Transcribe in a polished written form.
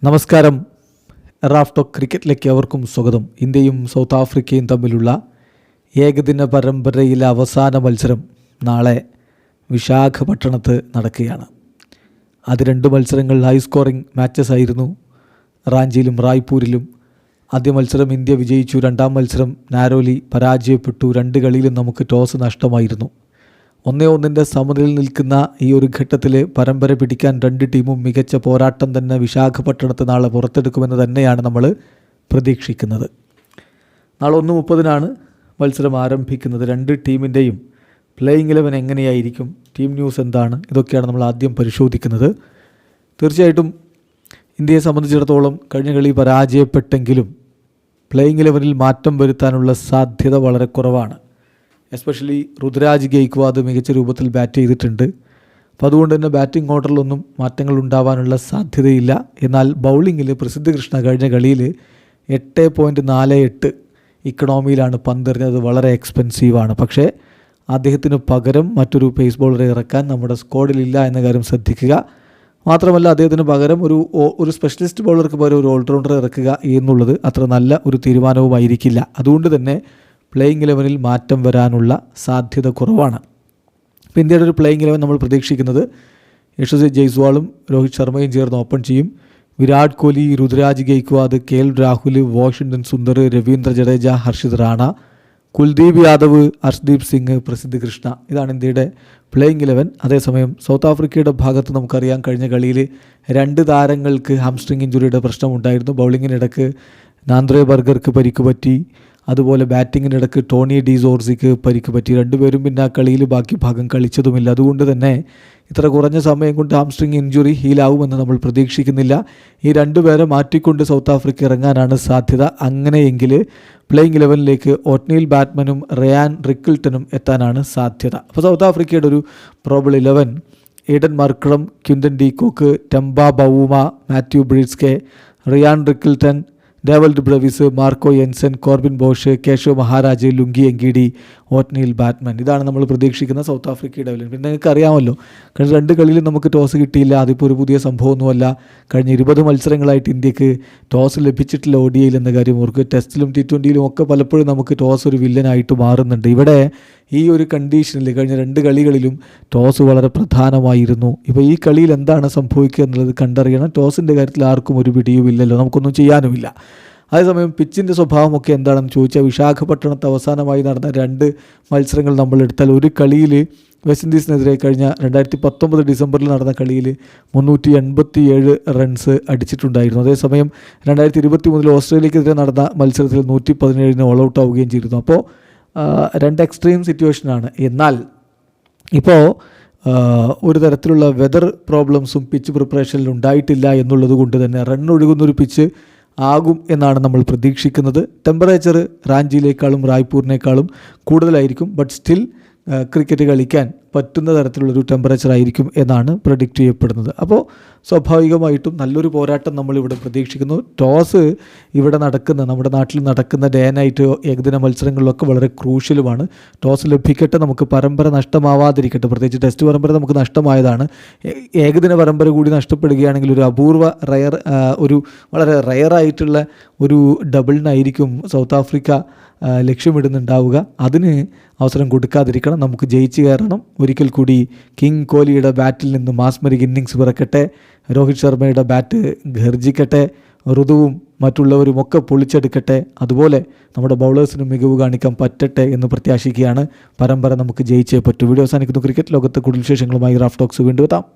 നമസ്കാരം. Raf talk ക്രിക്കറ്റിലേക്ക് അവർക്കും സ്വാഗതം. ഇന്ത്യയും സൗത്ത് ആഫ്രിക്കയും തമ്മിലുള്ള ഏകദിന പരമ്പരയിലെ അവസാന മത്സരം നാളെ വിശാഖപട്ടണത്ത് നടക്കുകയാണ്. അത് രണ്ട് മത്സരങ്ങൾ ഹൈ സ്കോറിംഗ് മാച്ചസ് ആയിരുന്നു. റാഞ്ചിയിലും റായ്പൂരിലും ആദ്യ മത്സരം ഇന്ത്യ വിജയിച്ചു, രണ്ടാം മത്സരം നാരോലി പരാജയപ്പെട്ടു. രണ്ട് കളിയിലും നമുക്ക് ടോസ് നഷ്ടമായിരുന്നു. 1-1 സമനിലയിൽ നിൽക്കുന്ന ഈ ഒരു ഘട്ടത്തിൽ പരമ്പര പിടിക്കാൻ രണ്ട് ടീമും മികച്ച പോരാട്ടം തന്നെ വിശാഖപട്ടണത്ത് നാളെ പുറത്തെടുക്കുമെന്ന് തന്നെയാണ് നമ്മൾ പ്രതീക്ഷിക്കുന്നത്. നാളെ 1:30 മത്സരം ആരംഭിക്കുന്നത്. രണ്ട് ടീമിൻ്റെയും പ്ലേയിങ് 11 എങ്ങനെയായിരിക്കും, ടീം ന്യൂസ് എന്താണ്, ഇതൊക്കെയാണ് നമ്മൾ ആദ്യം പരിശോധിക്കുന്നത്. തീർച്ചയായിട്ടും ഇന്ത്യയെ സംബന്ധിച്ചിടത്തോളം കഴിഞ്ഞ കളി പരാജയപ്പെട്ടെങ്കിലും പ്ലേയിങ് 11 മാറ്റം വരുത്താനുള്ള സാധ്യത വളരെ കുറവാണ്. എസ്പെഷ്യലി രുദ്രാജ് ഗെയ്ക്വാദ് മികച്ച രൂപത്തിൽ ബാറ്റ് ചെയ്തിട്ടുണ്ട്. അപ്പോൾ അതുകൊണ്ട് തന്നെ ബാറ്റിംഗ് ഓർഡറിലൊന്നും മാറ്റങ്ങൾ ഉണ്ടാവാനുള്ള സാധ്യതയില്ല. എന്നാൽ ബൗളിങ്ങിൽ പ്രസിദ്ധ് കൃഷ്ണ കഴിഞ്ഞ കളിയിൽ 8.48 ഇക്കണോമിയിലാണ് പന്തെറിഞ്ഞത്. വളരെ എക്സ്പെൻസീവാണ്. പക്ഷേ അദ്ദേഹത്തിന് പകരം മറ്റൊരു പേസ് ബോളറെ ഇറക്കാൻ നമ്മുടെ സ്ക്വാഡിലില്ല എന്ന കാര്യം ശ്രദ്ധിക്കുക. മാത്രമല്ല അദ്ദേഹത്തിന് പകരം ഒരു സ്പെഷ്യലിസ്റ്റ് ബൗളർക്ക് പകരം ഒരു ഓൾറൗണ്ടർ ഇറക്കുക എന്നുള്ളത് അത്ര നല്ല ഒരു തീരുമാനവുമായിരിക്കില്ല. അതുകൊണ്ട് തന്നെ പ്ലേയിങ് 11 മാറ്റം വരാനുള്ള സാധ്യത കുറവാണ്. ഇപ്പോൾ ഇന്ത്യയുടെ ഒരു പ്ലേയിങ് 11 നമ്മൾ പ്രതീക്ഷിക്കുന്നത് യശസ്വി ജയ്സ്വാളും രോഹിത് ശർമ്മയും ചേർന്ന് ഓപ്പൺ ചെയ്യും. Virat Kohli, Rudraj Gaikwad, KL Rahul, Washington Sundar, Ravindra Jadeja, Harshit Rana, Kuldeep Yadav, Harshdeep Singh, Prasidh Krishna. ഇതാണ് ഇന്ത്യയുടെ പ്ലേയിങ് 11. അതേസമയം സൗത്ത് ആഫ്രിക്കയുടെ ഭാഗത്ത് നമുക്കറിയാം കഴിഞ്ഞ കളിയിൽ രണ്ട് താരങ്ങൾക്ക് ഹാംസ്ട്രിങ് ഇഞ്ചുറിയുടെ പ്രശ്നമുണ്ടായിരുന്നു. ബൗളിങ്ങിനിടക്ക് നാന്ദ്രെ ബർഗർക്ക് പരിക്ക് പറ്റി, അതുപോലെ ബാറ്റിങ്ങിനിടക്ക് ടോണി ഡി ജോർജിക്ക് പരിക്ക് പറ്റി. രണ്ടുപേരും പിന്നെ ആ കളിയിൽ ബാക്കി ഭാഗം കളിച്ചതുമില്ല. അതുകൊണ്ട് തന്നെ ഇത്ര കുറഞ്ഞ സമയം കൊണ്ട് ഹാംസ്ട്രിങ് ഇഞ്ചുറി ഹീലാവുമെന്ന് നമ്മൾ പ്രതീക്ഷിക്കുന്നില്ല. ഈ രണ്ടുപേരെ മാറ്റിക്കൊണ്ട് സൗത്ത് ആഫ്രിക്ക ഇറങ്ങാനാണ് സാധ്യത. അങ്ങനെയെങ്കിൽ പ്ലേയിങ് 11 ഓട്ട്നീൽ ബാറ്റ്മനും റയാൻ റിക്കിൾട്ടനും എത്താനാണ് സാധ്യത. അപ്പോൾ സൗത്ത് ആഫ്രിക്കയുടെ ഒരു probable 11 Aiden Markram, Quinton de Kock, Temba Bavuma, Matthew Breetzke, Ryan Rickelton, Dewald Brevis, Marco Jansen, Corbin Bosch, Keshav Maharaj, Lungi Ngidi, Ottneil Baartman. ഇതാണ് നമ്മൾ പ്രതീക്ഷിക്കുന്ന സൗത്ത് ആഫ്രിക്കയുടെ 11. പിന്നെ നിങ്ങൾക്ക് അറിയാമല്ലോ കഴിഞ്ഞ രണ്ട് കളിയിലും നമുക്ക് ടോസ് കിട്ടിയില്ല. അതിപ്പോൾ ഒരു പുതിയ സംഭവമൊന്നുമല്ല. കഴിഞ്ഞ 20 മത്സരങ്ങളായിട്ട് ഇന്ത്യക്ക് ടോസ് ലഭിച്ചിട്ടില്ല ODIയിൽ എന്ന കാര്യം ഓർക്ക്. ടെസ്റ്റിലും T20യിലും ഒക്കെ പലപ്പോഴും നമുക്ക് ടോസ് ഒരു വില്ലനായിട്ട് മാറുന്നുണ്ട്. ഇവിടെ ഈ ഒരു കണ്ടീഷനിൽ കഴിഞ്ഞ രണ്ട് കളികളിലും ടോസ് വളരെ പ്രധാനമായിരുന്നു. ഇപ്പോൾ ഈ കളിയിൽ എന്താണ് സംഭവിക്കുക എന്നുള്ളത് കണ്ടറിയണം. ടോസിൻ്റെ കാര്യത്തിൽ ആർക്കും ഒരു പിടിയുമില്ലല്ലോ, നമുക്കൊന്നും ചെയ്യാനുമില്ല. അതേസമയം പിച്ചിൻ്റെ സ്വഭാവമൊക്കെ എന്താണെന്ന് ചോദിച്ചാൽ വിശാഖപട്ടണത്ത് അവസാനമായി നടന്ന രണ്ട് മത്സരങ്ങൾ നമ്മൾ എടുത്താൽ ഒരു കളിയിൽ വെസ്റ്റ് ഇൻഡീസിനെതിരെ കഴിഞ്ഞ 2019 ഡിസംബറിൽ നടന്ന കളിയിൽ 387 റൺസ് അടിച്ചിട്ടുണ്ടായിരുന്നു. അതേസമയം 2023 ഓസ്ട്രേലിയക്കെതിരെ നടന്ന മത്സരത്തിൽ 117 ഓൾ ഔട്ട് ആവുകയും ചെയ്തിരുന്നു. അപ്പോൾ രണ്ട് എക്സ്ട്രീം സിറ്റുവേഷനാണ്. എന്നാൽ ഇപ്പോൾ ഒരു തരത്തിലുള്ള വെതർ പ്രോബ്ലംസും പിച്ച് പ്രിപ്പറേഷനിൽ ഉണ്ടായിട്ടില്ല എന്നുള്ളത് കൊണ്ട് തന്നെ റണ്ണൊഴുകുന്നൊരു പിച്ച് ആകും എന്നാണ് നമ്മൾ പ്രതീക്ഷിക്കുന്നത്. ടെമ്പറേച്ചർ റാഞ്ചിയിലേക്കാളും റായ്പൂരിനേക്കാളും കൂടുതലായിരിക്കും. ബട്ട് സ്റ്റിൽ ക്രിക്കറ്റ് കളിക്കാൻ പറ്റുന്ന തരത്തിലുള്ളൊരു ടെമ്പറേച്ചർ ആയിരിക്കും എന്നാണ് പ്രഡിക്റ്റ് ചെയ്യപ്പെടുന്നത്. അപ്പോൾ സ്വാഭാവികമായിട്ടും നല്ലൊരു പോരാട്ടം നമ്മളിവിടെ പ്രതീക്ഷിക്കുന്നു. ടോസ് ഇവിടെ നടക്കുന്ന നമ്മുടെ നാട്ടിൽ നടക്കുന്ന ഡേ നൈറ്റ് ഏകദിന മത്സരങ്ങളിലൊക്കെ വളരെ ക്രൂഷ്യലുമാണ്. ടോസ് ലഭിക്കട്ടെ, നമുക്ക് പരമ്പര നഷ്ടമാവാതിരിക്കട്ടെ. പ്രത്യേകിച്ച് ടെസ്റ്റ് പരമ്പര നമുക്ക് നഷ്ടമായതാണ്. ഏകദിന പരമ്പര കൂടി നഷ്ടപ്പെടുകയാണെങ്കിൽ ഒരു അപൂർവ ഒരു വളരെ റയറായിട്ടുള്ള ഒരു ഡബിളിനായിരിക്കും സൗത്ത് ആഫ്രിക്ക ലക്ഷ്യമിടുന്നുണ്ടാവുക. അതിന് അവസരം കൊടുക്കാതിരിക്കണം. നമുക്ക് ജയിച്ച് കയറണം. ഒരിക്കൽ കൂടി കിങ് കോഹ്ലിയുടെ ബാറ്റിൽ നിന്ന് മാസ്മരിക് ഇന്നിങ്സ് പിറക്കട്ടെ, രോഹിത് ശർമ്മയുടെ ബാറ്റ് ഗർജിക്കട്ടെ, ഋതുവും മറ്റുള്ളവരുമൊക്കെ പൊളിച്ചെടുക്കട്ടെ. അതുപോലെ നമ്മുടെ ബൗളേഴ്സിന് മികവ് കാണിക്കാൻ പറ്റട്ടെ എന്ന് പ്രത്യാശിക്കുകയാണ്. പരമ്പര നമുക്ക് ജയിച്ചേ പറ്റൂ. വീഡിയോ അവസാനിക്കുന്നു. ക്രിക്കറ്റ് ലോകത്ത് കൂടുതൽ വിശേഷങ്ങളുമായി റാഫ് ടോക്സ് വീണ്ടും എത്താം.